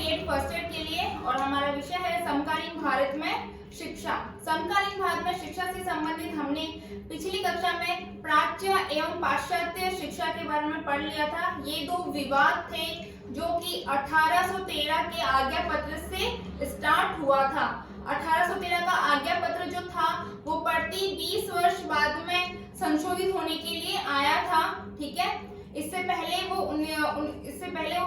BEd first year के लिए और हमारा विषय है समकालीन भारत में शिक्षा। समकालीन भारत में शिक्षा से संबंधित हमने पिछली कक्षा में प्राच्य एवं पाश्चात्य शिक्षा के बारे में पढ़ लिया था। ये दो विवाद थे जो कि 1813 के आज्ञा पत्र से स्टार्ट हुआ था। 1813 का आज्ञा पत्र जो था वो प्रति 20 वर्ष बाद में संशोधित होने के लिए आया था, ठीक है। इससे पहले वो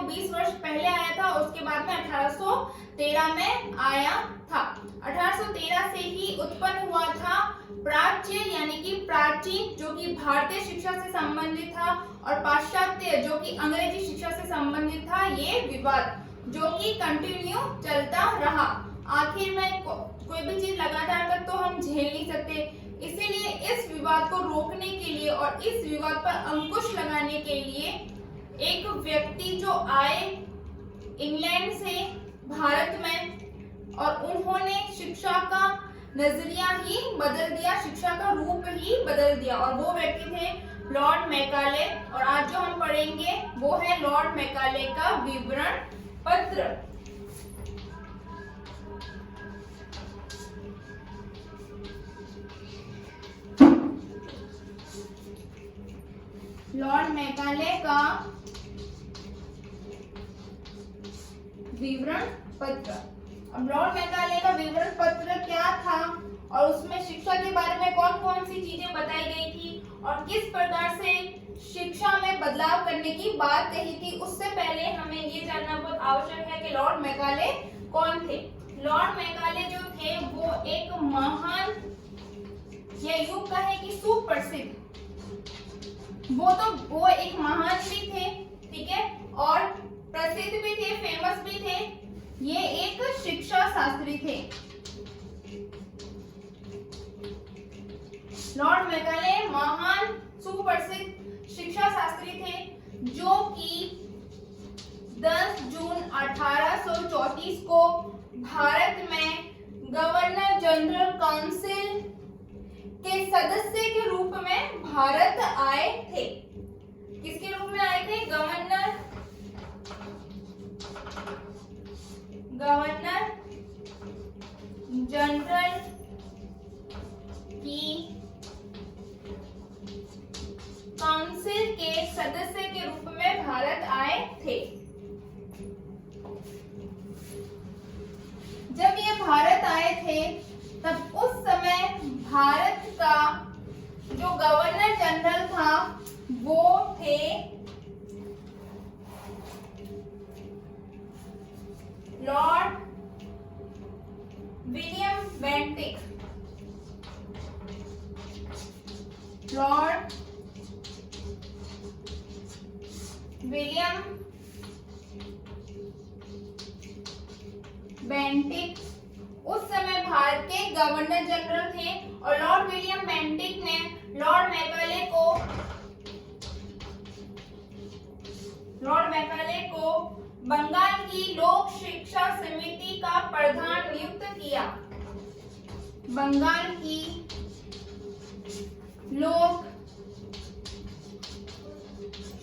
20 वर्ष पहले आया था, उसके बाद में 1813 में आया था। 1813 से ही उत्पन्न हुआ था प्राच्य यानी कि प्राचीन जो कि भारतीय शिक्षा से संबंधित था और पाश्चात्य जो कि अंग्रेजी शिक्षा से संबंधित था, ये विवाद जो कि कंटिन्यू चलता रहा। आखिर में कोई भी चीज लगातार तक तो हम झेल नहीं सकते, इसीलिए इस विवाद को रोकने के लिए और इस विवाद पर अंकुश लगाने के लिए एक व्यक्ति जो आए इंग्लैंड से भारत में और उन्होंने शिक्षा का नजरिया ही बदल दिया, शिक्षा का रूप ही बदल दिया, और वो व्यक्ति थे लॉर्ड मैकाले। और आज जो हम पढ़ेंगे वो है लॉर्ड मैकाले का विवरण पत्र। लॉर्ड मैकाले का विवरण पत्र। अब लॉर्ड मैकाले का विवरण पत्र क्या था और उसमें शिक्षा के बारे में कौन कौन सी चीजें बताई गई थी और किस प्रकार से शिक्षा में बदलाव करने की बात कही थी, उससे पहले हमें ये जानना बहुत आवश्यक है कि लॉर्ड मैकाले कौन थे। लॉर्ड मैकाले जो थे वो एक महान, ये यूं कहे कि सुप्रसिद्ध, वो एक महान भी थे, ठीक है, और प्रसिद्ध भी थे, फेमस भी थे। ये एक शिक्षा शास्त्री थे। लॉर्ड मैकाले महान सुप्रसिद्ध शिक्षा शास्त्री थे जो कि 10 जून 1834 को भारत में गवर्नर जनरल काउंसिल के सदस्य के रूप में भारत आए थे। किसके रूप में आए थे? गवर्नर जनरल की काउंसिल के सदस्य के रूप में भारत आए थे। जब ये भारत आए थे तब उस समय भारत का जो गवर्नर जनरल था वो थे Lord William Bentinck. Lord William Bentinck उस समय भारत के गवर्नर जनरल थे और लॉर्ड विलियम बेंटिक ने लॉर्ड मैकाले को बंगाल की लोक शिक्षा समिति का प्रधान नियुक्त किया। बंगाल की लोक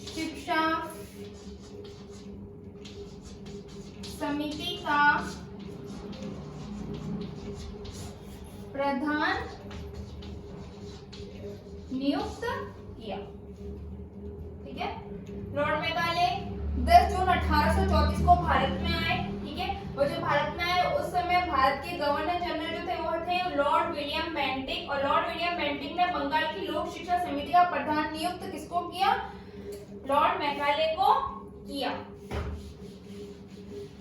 शिक्षा समिति का प्रधान नियुक्त किया, ठीक है। लॉर्ड मैकाले 10 जून 1834 को भारत में आए, ठीक है, और जो भारत में आए उस समय भारत के गवर्नर जनरल जो थे वो थे लॉर्ड विलियम बेंटिक, और लॉर्ड विलियम बेंटिक ने बंगाल की लोक शिक्षा समिति का प्रधान नियुक्त किसको किया? लॉर्ड मैकाले को किया,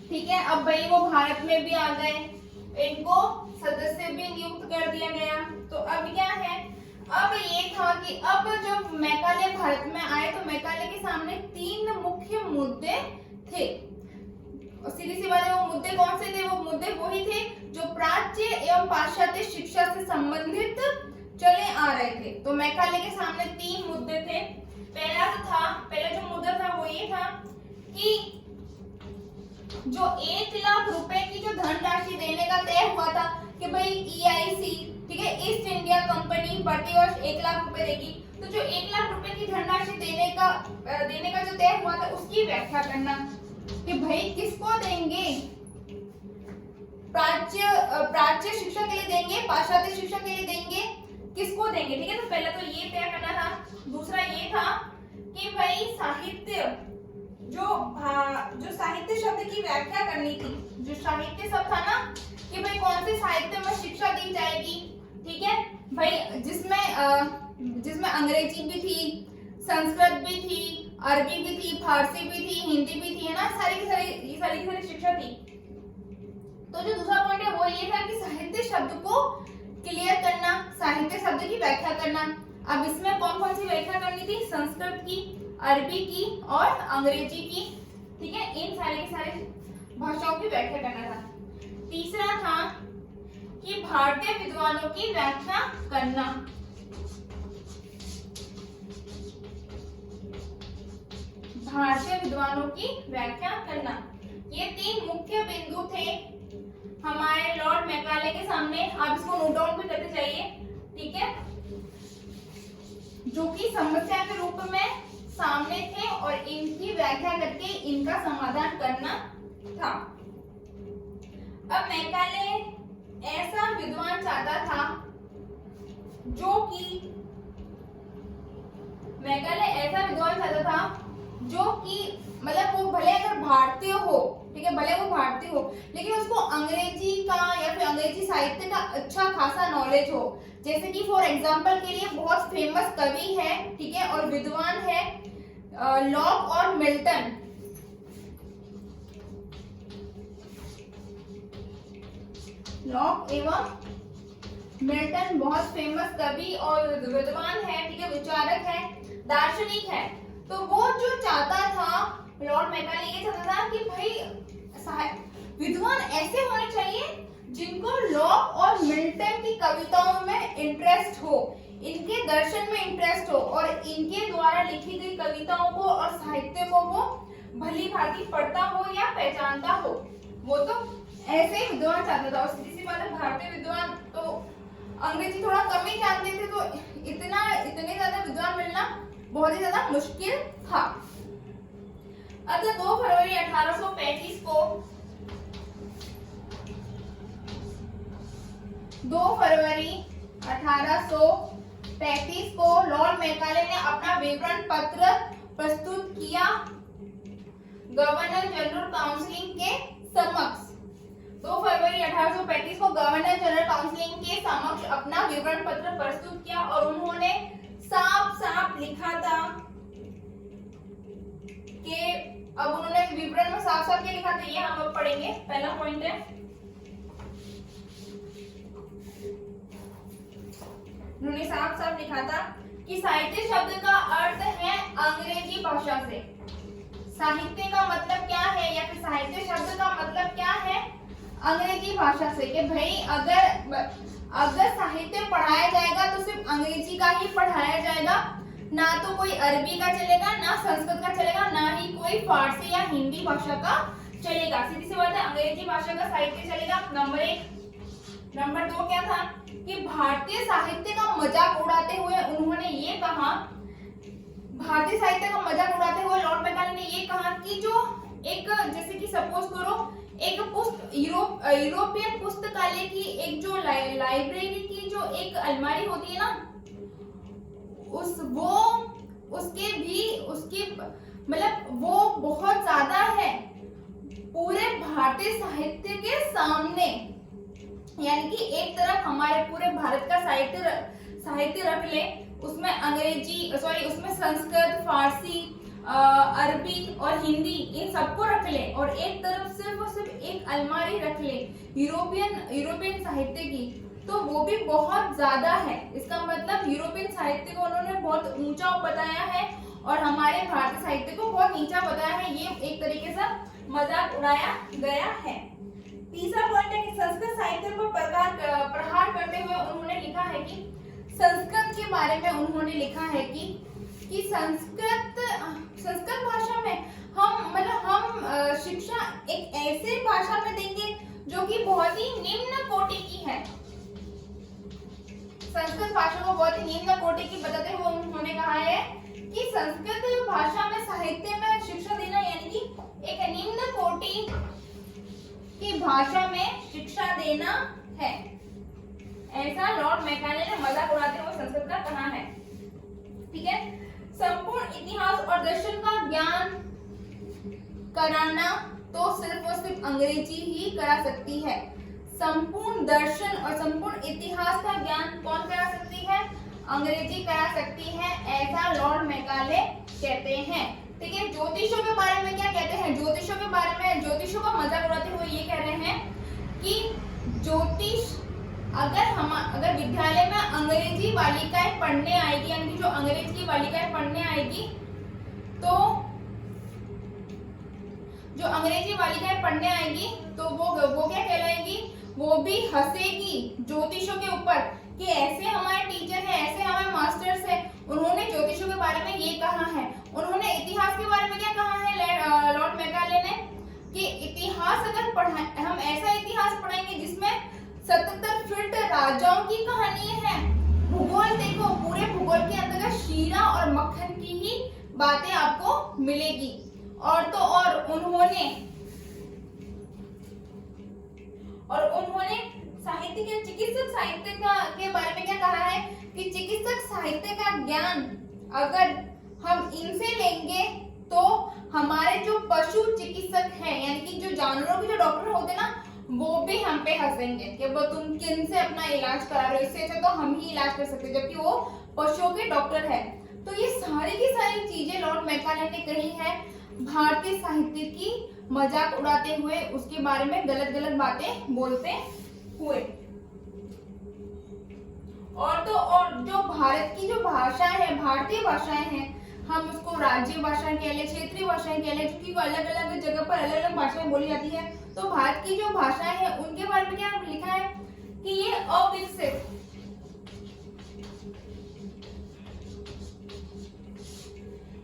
ठीक है। अब भाई वो भारत में भी आ गए, इनको सदस्य भी नियुक्त कर दिया गया। तो अब क्या है, अब ये था कि अब जब मैकाले भारत में आए तो मैकाले के सामने 3 मुख्य मुद्दे थे। और सीधी सी बात है, वो मुद्दे कौन से थे? वो मुद्दे वही थे जो प्राच्य एवं पाश्चात्य शिक्षा से संबंधित चले आ रहे थे। तो मैकाले के सामने 3 मुद्दे थे। पहला जो मुद्दा था वो ये था कि जो 1 लाख रुपए की जो धनराशि देने का तय हुआ था कि भाई EIC, ठीक है, ईस्ट इंडिया कंपनी प्रतिवर्ष 1 लाख रुपए देगी, तो जो 1 लाख रुपए की धनराशि देने का जो तय हुआ था उसकी व्याख्या करना, कि भाई किसको देंगे, प्राच्य शिक्षा के लिए देंगे, पाश्चात्य शिक्षा के लिए देंगे, किसको देंगे। ठीक है, तो पहले तो ये तय करना था। दूसरा ये था कि भाई साहित्य, जो साहित्य शब्द की व्याख्या करनी थी, जो साहित्य शब्द था ना, कि भाई कौन सी साहित्य में शिक्षा दी जाएगी। ठीक है भाई, जिसमें अंग्रेजी भी थी, संस्कृत भी थी, अरबी भी थी, फारसी भी थी, हिंदी भी थी, है ना, सारी की सारी शिक्षा थी। तो जो दूसरा पॉइंट है वो ये था कि साहित्य शब्द को क्लियर करना, साहित्य शब्द की व्याख्या करना। अब इसमें कौन कौन सी व्याख्या करनी थी, संस्कृत की, अरबी की और अंग्रेजी की। ठीक है, इन सारे भाषाओं की व्याख्या करना था। तीसरा था कि भारतीय विद्वानों की व्याख्या करना। भारतीय विद्वानों की व्याख्या करना, ये 3 मुख्य बिंदु थे हमारे लॉर्ड मैकाले के सामने। आप इसको नोट डाउन भी करते जाइए। ठीक है, जो कि समस्या के रूप में सामने थे और इनकी व्याख्या करके इनका समाधान करना था। अब मैकाले ऐसा विद्वान चाहता था जो कि मतलब वो भले अगर भारतीय हो, ठीक है, भले वो भारतीय हो, लेकिन उसको अंग्रेजी का या फिर अंग्रेजी साहित्य का अच्छा खासा नॉलेज हो। जैसे कि फॉर एग्जांपल के लिए बहुत फेमस कवि है, ठीक है, और विद्वान है लॉक और मिल्टन। लॉक एवं मिल्टन बहुत फेमस कवि और विद्वान है, ठीक है, विचारक है, दार्शनिक है। तो वो जो चाहता था लॉर्ड मैकाले, ये चाहता था कि भाई विद्वान ऐसे होने चाहिए जिनको लॉक और मिल्टन की कविताओं में इंटरेस्ट हो, इनके दर्शन में इंटरेस्ट हो और इनके द्वारा लिखी गई कविताओं को और साहित्य को वो भली भांति पढ़ता हो या पहचानता हो। वो तो ऐसे विद्वान चाहता था। और सीधी सी बात है, भारतीय विद्वान तो अंग्रेजी थोड़ा कम ही जानते थे, तो इतने ज्यादा विद्वान मिलना बहुत ही ज्यादा मुश्किल था। अतः 2 फरवरी 1835 को लॉर्ड मैकाले ने अपना विवरण पत्र प्रस्तुत किया गवर्नर जनरल काउंसिल के समक्ष। 2 फरवरी 1835 को गवर्नर जनरल काउंसिल के समक्ष अपना विवरण पत्र प्रस्तुत किया और उन्होंने साफ लिखा था कि अब उन्होंने विवरण में साफ क्या लिखा था, ये हम अब पढ़ेंगे। पहला पॉइंट है, उन्होंने साफ लिखा था कि साहित्य शब्द का अर्थ है अंग्रेजी भाषा से। साहित्य का मतलब क्या है या फिर साहित्य शब्द का मतलब क्या है, अंग्रेजी भाषा से। कि भाई अगर साहित्य पढ़ाया जाएगा तो सिर्फ अंग्रेजी का ही पढ़ाया जाएगा, ना तो कोई अरबी का चलेगा, ना संस्कृत का चलेगा, ना ही कोई फारसी या हिंदी भाषा का चलेगा। सीधी सी बात है, अंग्रेजी भाषा का साहित्य चलेगा। नंबर 1। नंबर 2 क्या था कि भारतीय साहित्य का मजाक उड़ाते हुए उन्होंने ये कहा, भारतीय साहित्य का मजाक उड़ाते हुए लॉर्ड मैकाले ने ये कहा कि जो एक, जैसे कि सपोज करो एक यूरोपियन पुस्तकालय की एक जो लाइब्रेरी की जो एक अलमारी होती है ना, उसकी मतलब वो बहुत ज्यादा है पूरे भारतीय साहित्य के सामने। यानी कि एक तरफ हमारे पूरे भारत का साहित्य रख ले, उसमें संस्कृत, फारसी, अरबी और हिंदी, इन सबको रख ले, और एक तरफ सिर्फ और सिर्फ एक अलमारी रख ले यूरोपियन साहित्य की, तो वो भी बहुत ज्यादा है। इसका मतलब यूरोपियन साहित्य को उन्होंने बहुत ऊंचा बताया है और हमारे भारतीय साहित्य को बहुत नीचा बताया है। ये एक तरीके से मजाक उड़ाया गया है। तीसरा पॉइंट है कि संस्कृत साहित्य पर प्रहार करते हुए उन्होंने लिखा है कि संस्कृत के बारे में उन्होंने लिखा है कि संस्कृत भाषा में हम शिक्षा एक ऐसे भाषा में देंगे जो कि बहुत ही निम्न कोटि की है। संस्कृत भाषा को बहुत ही निम्न कोटि की बताते हुए उन्होंने कहा है कि संस्कृत भाषा में साहित्य में शिक्षा देना यानी कि एक निम्न भाषा में शिक्षा देना है। ऐसा लॉर्ड मैकाले ने मजाक उड़ाते हुए संस्कृत का कहा है। ठीक है, संपूर्ण इतिहास और दर्शन का ज्ञान कराना तो सिर्फ और सिर्फ अंग्रेजी ही करा सकती है। संपूर्ण दर्शन और संपूर्ण इतिहास का ज्ञान कौन करा सकती है? अंग्रेजी करा सकती है, ऐसा लॉर्ड मैकाले कहते हैं। ठीक है, ज्योतिषों के बारे में क्या कहते हैं? ज्योतिषों के बारे में, ज्योतिषों का मजाक उड़ाते हुए ये कह रहे हैं कि ज्योतिष अगर विद्यालय में अंग्रेजी बालिकाएं पढ़ने आएगी, यानी जो अंग्रेजी की बालिकाएं पढ़ने आएगी, तो जो अंग्रेजी बालिकाएं पढ़ने आएगी तो वो क्या कहलाएगी? वो भी हंसेगी ज्योतिषों के ऊपर कि ऐसे हमारे टीचर हैं, ऐसे हमारे मास्टर्स हैं, उन्होंने ज्योतिषों के बारे में ये कहा है। उन्होंने इतिहास के बारे में क्या कहा है लॉर्ड मैकाले ने? कि इतिहास अगर पढ़ाएं, हम ऐसा इतिहास पढ़ाएंगे जिसमें 77 फील्ड राजाओं की कहानी है। भूगोल देखो, पूरे भूगोल के अंतर्गत शीरा और मक्खन की ही बातें आपको मिलेगी। और तो और उन्होंने साहित्य के चिकित्सक साहित्य के बारे में क्या कहा है कि चिकित्सक साहित्य का ज्ञान अगर हम इनसे लेंगे तो हमारे जो पशु चिकित्सक हैं, यानी कि जो जानवरों के जो डॉक्टर होते हैं ना, वो भी हम पे हंसेंगे कि वो तुम किन से अपना इलाज करा रहे हो, इससे अच्छा तो हम ही इलाज कर सकते, जबकि वो पशुओं के डॉक्टर है। तो ये सारी की सारी चीजें लॉर्ड मैकाले ने कही है भारतीय साहित्य की मजाक उड़ाते हुए, उसके बारे में गलत गलत बातें बोलते हुए। और तो और जो भारत की जो भाषा है, भारतीय भाषाएं हैं, हम उसको राज्य भाषा कह ले, क्षेत्रीय भाषाएं कह ले, क्योंकि अलग अलग जगह पर अलग अलग भाषाएं बोली जाती है। तो भारत की जो भाषाएं हैं उनके बारे में क्या लिखा है कि ये अविकसित,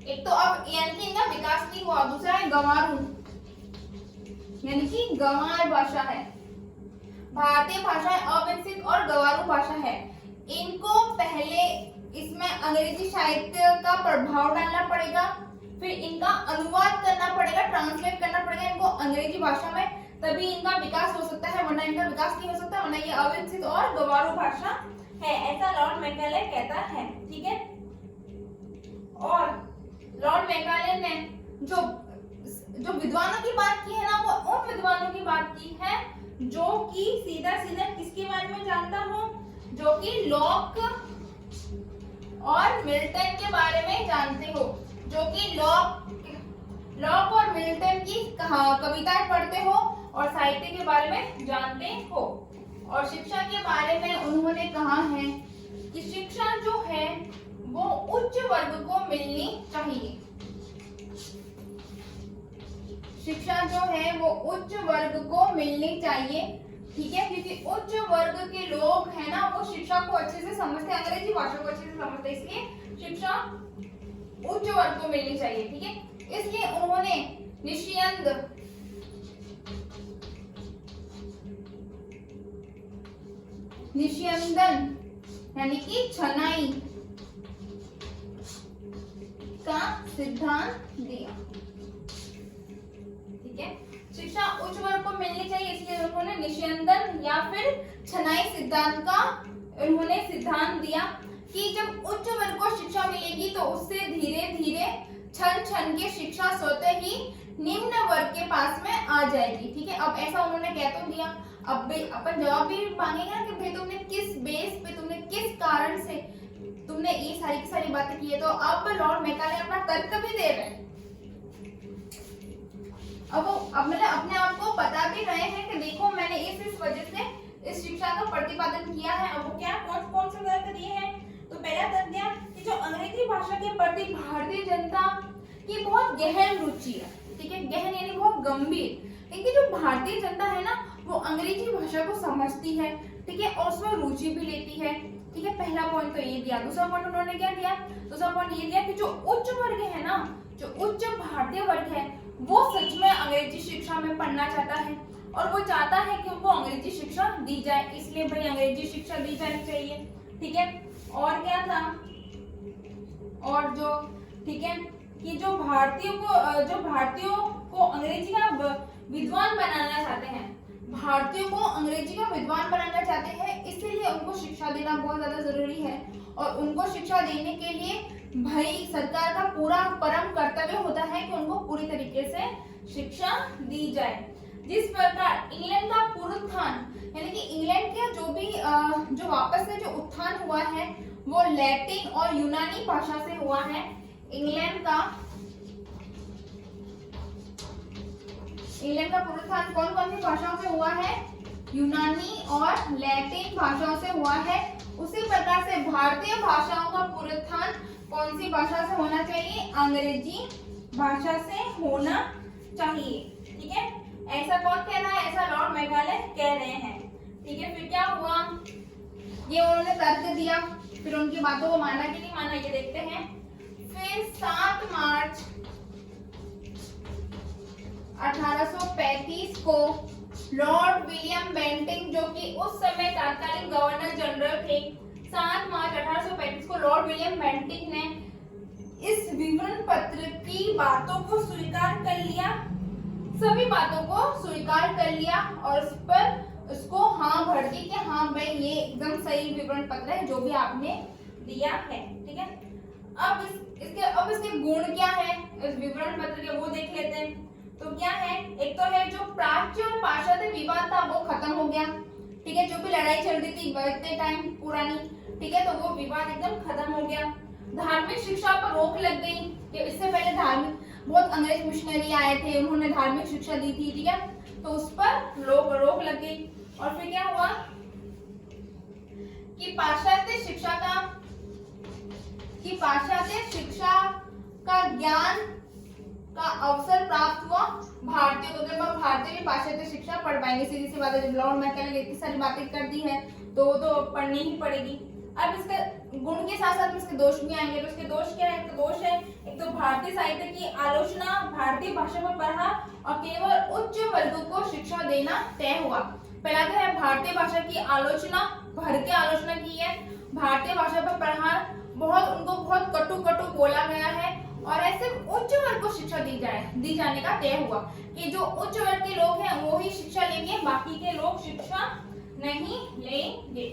एक तो अब यानी कि इनका विकास नहीं हुआ, दूसरा है गंवारू, यानी कि गंवार भाषा है। भारतीय भाषाएं अविकसित और गंवारू भाषा है। इनको पहले इसमें अंग्रेजी साहित्य का प्रभाव डालना पड़ेगा, फिर इनका अनुवाद करना पड़ेगा, ट्रांसलेट करना पड़ेगा इनको अंग्रेजी भाषा में, तभी इनका विकास हो सकता है, वरना इनका विकास नहीं हो सकता, वरना ये अविकसित और गंवारू भाषा है, ऐसा लॉर्ड मैकाले कहता है। ठीक है, और लॉर्ड मैकाले ने जो विद्वानों की बात की है ना, वो उन विद्वानों की बात की है जो कि सीधा सीधा किसके बारे में जानता हो? जो कि लॉक और मिल्टन के बारे में जानते हो, जो कि लॉक और मिल्टन की कविताएं पढ़ते हो और साहित्य के बारे में जानते हो। और शिक्षा के बारे में उन्होंने कहा है कि शिक्षा जो है वो उच्च वर्ग को मिलनी चाहिए। शिक्षा जो है वो उच्च वर्ग को मिलनी चाहिए। ठीक है, क्योंकि उच्च वर्ग के लोग हैं ना, वो शिक्षा को अच्छे से समझते हैं, अंग्रेजी भाषा को अच्छे से समझते हैं, इसलिए शिक्षा उच्च वर्ग को मिलनी चाहिए। ठीक है, इसलिए उन्होंने निष्यंदन यानी कि छनाई का सिद्धांत दिया। ठीक है, शिक्षा उच्च वर्ग को मिलनी चाहिए, इसलिए उन्होंने निष्यंदन या फिर छनाई सिद्धांत का उन्होंने सिद्धांत दिया कि जब उच्च वर्ग को शिक्षा मिलेगी तो उससे धीरे धीरे छन छन के शिक्षा स्वतः ही निम्न वर्ग के पास में आ जाएगी। ठीक है, अब ऐसा उन्होंने कह तो दिया, अब अपन जवाब भी मांगेंगे ना कि भाई तुमने किस बेस पे, तुमने किस कारण से तुमने ये सारी की सारी बातें की है। तो अब लॉर्ड मैकाले अपना तर्क भी दे रहे हैं, अब वो मतलब अपने आप को बता भी रहे हैं कि देखो मैंने इस वजह से इस शिक्षा का प्रतिपादन किया है। अब वो क्या कौन से तर्क दिए हैं? तो पहला तर्क दिया कि जो अंग्रेजी भाषा के प्रति भारतीय जनता की बहुत गहन रुचि है। ठीक है, गहन यानी बहुत गंभीर, इनकी जो भारतीय जनता है ना वो अंग्रेजी भाषा को समझती है। ठीक है, और उसमें रुचि भी लेती है। ठीक है, पहला पॉइंट तो ये दिया। दूसरा पॉइंट उन्होंने क्या दिया? दूसरा पॉइंट ये दिया कि जो उच्च वर्ग है ना, जो उच्च भारतीय वर्ग है, वो सच में अंग्रेजी शिक्षा में पढ़ना चाहता है और वो चाहता है कि उनको अंग्रेजी शिक्षा दी जाए, इसलिए भाई अंग्रेजी शिक्षा दी जानी चाहिए। ठीक है, और क्या था? और जो ठीक है कि जो भारतीयों को अंग्रेजी का विद्वान बनाना चाहते हैं, भारतीयों को अंग्रेजी का विद्वान बनाना चाहते हैं, इसीलिए उनको शिक्षा देना बहुत ज्यादा जरूरी है। और उनको शिक्षा देने के लिए भाई सरकार का पूरा परम कर्तव्य होता है कि उनको पूरी तरीके से शिक्षा दी जाए। जिस प्रकार इंग्लैंड का पुनरुत्थान, यानी कि इंग्लैंड के जो वापस से जो उत्थान हुआ है वो लैटिन और यूनानी भाषा से हुआ है। इंग्लैंड का पुनरुत्थान कौन कौन सी भाषाओं से हुआ है? यूनानी और लैटिन भाषाओं से हुआ है। उसी प्रकार से भारतीय भाषाओं का पुनरुत्थान कौन सी भाषा से होना चाहिए? अंग्रेजी भाषा से होना चाहिए। ठीक है, ऐसा कौन कह रहा है? ऐसा लॉर्ड मेकाले कह रहे हैं। ठीक है, फिर क्या हुआ? ये उन्होंने तर्क दिया, फिर उनकी बातों को माना कि नहीं माना ये देखते हैं। फिर 7 मार्च 1835 को लॉर्ड विलियम बेंटिंक, जो कि उस समय तत्कालीन गवर्नर जनरल थे, 7 मार्च 1835 को लॉर्ड विलियम बेंटिंक ने इस विवरण पत्र की बातों को स्वीकार कर लिया, सभी बातों को स्वीकार कर लिया और उस पर उसको हाँ भर दी कि हाँ भाई ये एकदम सही विवरण पत्र है जो भी आपने दिया है। ठीक है, अब इसके गुण क्या है इस विवरण पत्र के, वो देख लेते हैं। तो क्या है? एक तो है जो प्राच्य और पाश्चात्य विवाद था वो खत्म हो गया। ठीक है, जो भी लड़ाई चल रही थी इतने टाइम पुरानी, ठीक है, तो वो विवाद एकदम खत्म हो गया। धार्मिक शिक्षा पर रोक लग गई कि इससे पहले बहुत अंग्रेज मिशनरी आए थे, उन्होंने धार्मिक शिक्षा दी थी। ठीक है, तो उस पर रोक लग गई। और फिर क्या हुआ कि पाश्चात्य शिक्षा का ज्ञान का अवसर प्राप्त हुआ भारतीय को। जब भारतीय भी पाश्चात्य शिक्षा पढ़ पाएंगे, सीधी सी बात है। जब लॉर्ड मैकाले ने इतनी सारी बातें कर दी है तो वो तो पढ़नी ही पड़ेगी। अब इसके गुण के साथ साथ इसके दोष भी आएंगे। तो इसके दोष क्या है? तो दोष है एक तो भारतीय साहित्य की आलोचना, भारतीय भाषा पर पढ़ा और केवल उच्च वर्ग को शिक्षा देना तय हुआ। पहला तो है भारतीय भाषा की आलोचना, भर के आलोचना की है। भारतीय भाषा पर पढ़ा, उनको बहुत कटु बोला गया है और ऐसे उच्च वर्ग को शिक्षा दी जाने का तय हुआ कि जो उच्च वर्ग के लोग हैं वो ही शिक्षा लेंगे, बाकी के लोग शिक्षा नहीं लेंगे।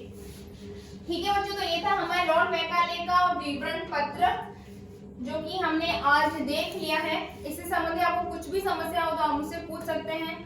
ठीक है बच्चों, तो ये था हमारे लॉर्ड मैकाले का विवरण पत्र जो कि हमने आज देख लिया है। इससे संबंधित आपको कुछ भी समस्या हो तो आप मुझसे पूछ सकते हैं।